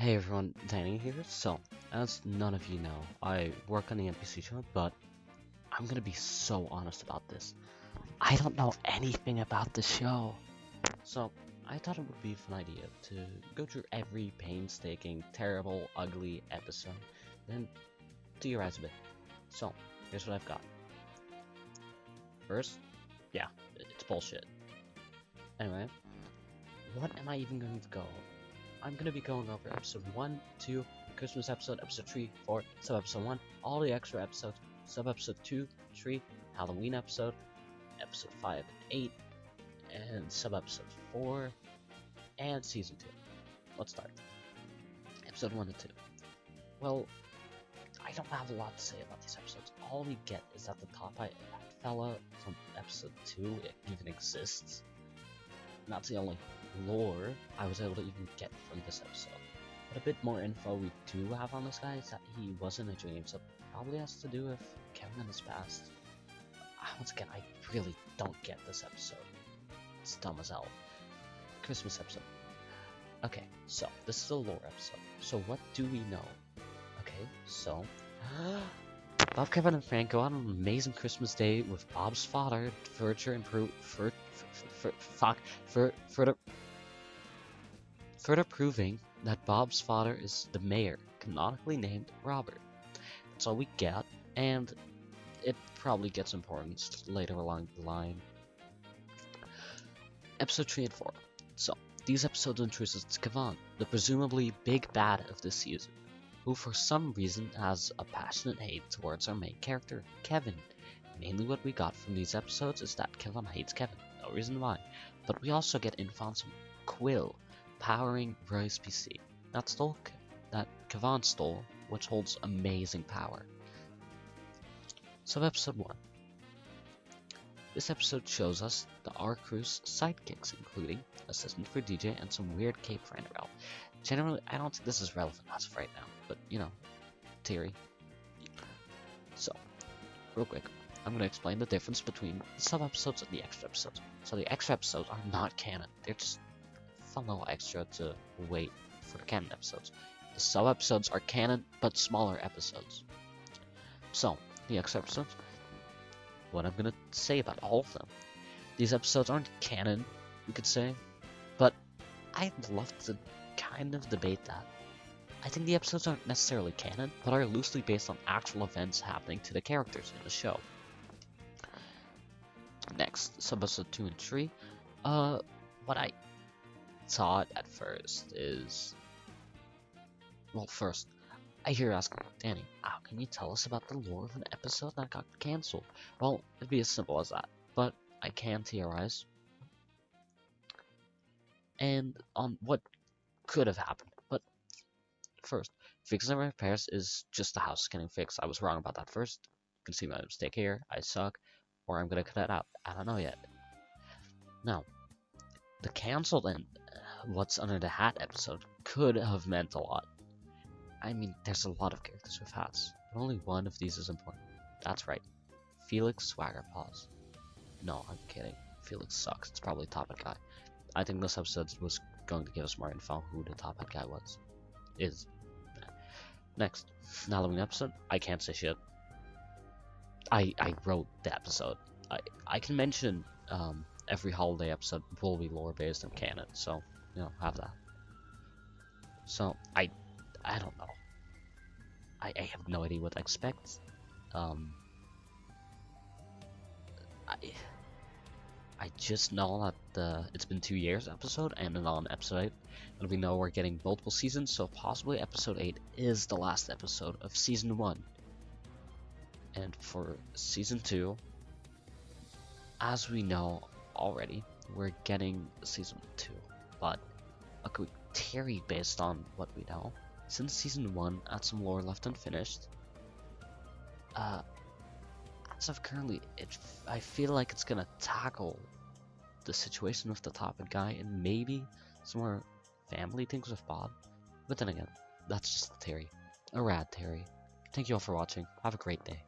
Hey everyone, Danny here. So, as none of you know, I work on the NPC show, but I'm gonna be so honest about this. I don't know anything about the show. So, I thought it would be a fun idea to go through every painstaking, terrible, ugly episode, then theorize a bit. So, here's what I've got. First, yeah, it's bullshit. Anyway, what am I even going to go over? I'm going to be going over episode 1, 2, Christmas episode, episode 3, 4, sub episode 1, all the extra episodes, sub episode 2, 3, Halloween episode, episode 5 and 8, and sub episode 4, and season 2. Let's start. Episode 1 and 2. Well, I don't have a lot to say about these episodes. All we get is that the top hat fella from episode 2 even exists. And that's the only lore I was able to even get from this episode. But a bit more info we do have on this guy is that he was in a dream, so probably has to do with Kevin and his past. Once again, I really don't get this episode. It's dumb as hell. Christmas episode. Okay, so this is a lore episode. So what do we know? Okay, so Bob, Kevin, and Frank go on an amazing Christmas day with Bob's father, further proving that Bob's father is the mayor, canonically named Robert. That's all we get, and it probably gets importance later along the line. Episode 3 and 4. So, these episodes introduce us to Kavan, the presumably big bad of this season, who for some reason has a passionate hate towards our main character, Kevin. Mainly what we got from these episodes is that Kavan hates Kevin, no reason why, but we also get info on some Quill, powering Roy's PC. That Kavan stole, which holds amazing power. So episode 1. This episode shows us the R Crew's sidekicks, including assistant for DJ and some weird cape for Enderell. Generally, I don't think this is relevant as of right now, but you know, theory. So, real quick, I'm going to explain the difference between the sub-episodes and the extra episodes. So the extra episodes are not canon, they're just fun little extra to wait for the canon episodes. The sub-episodes are canon, but smaller episodes. So, the extra episodes, what I'm gonna say about all of them. These episodes aren't canon, we could say, but I'd love to kind of debate that. I think the episodes aren't necessarily canon, but are loosely based on actual events happening to the characters in the show. Next, sub-episode 2 and 3. What I thought at first is... Well, first, I hear you asking, Danny, how can you tell us about the lore of an episode that got cancelled? Well, it'd be as simple as that, but I can theorize. And on what could have happened. But first, fixing my repairs is just the house getting fixed. I was wrong about that first. You can see my mistake here. I suck. Or I'm gonna cut that out. I don't know yet. Now, the cancelled and What's Under the Hat episode could have meant a lot. I mean, there's a lot of characters with hats, but only one of these is important. That's right, Felix Swaggerpaws. No, I'm kidding. Felix sucks. It's probably Top Hat Guy. I think this episode was going to give us more info who the Top Hat Guy is. Next, Halloween episode. I can't say shit. I wrote the episode. I can mention every holiday episode will be lore based and canon, so you know, have that. So I don't know. I have no idea what to expect. I just know that it's been 2 years episode and on episode 8, and we know we're getting multiple seasons, so possibly episode 8 is the last episode of season 1. And for season 2, as we know already, we're getting season 2. But a quick theory based on what we know, since season 1 had some lore left unfinished, as of currently, I feel like it's gonna tackle the situation with the Top Hat Guy and maybe some more family things with Bob. But then again, that's just a theory. A rad theory. Thank you all for watching. Have a great day.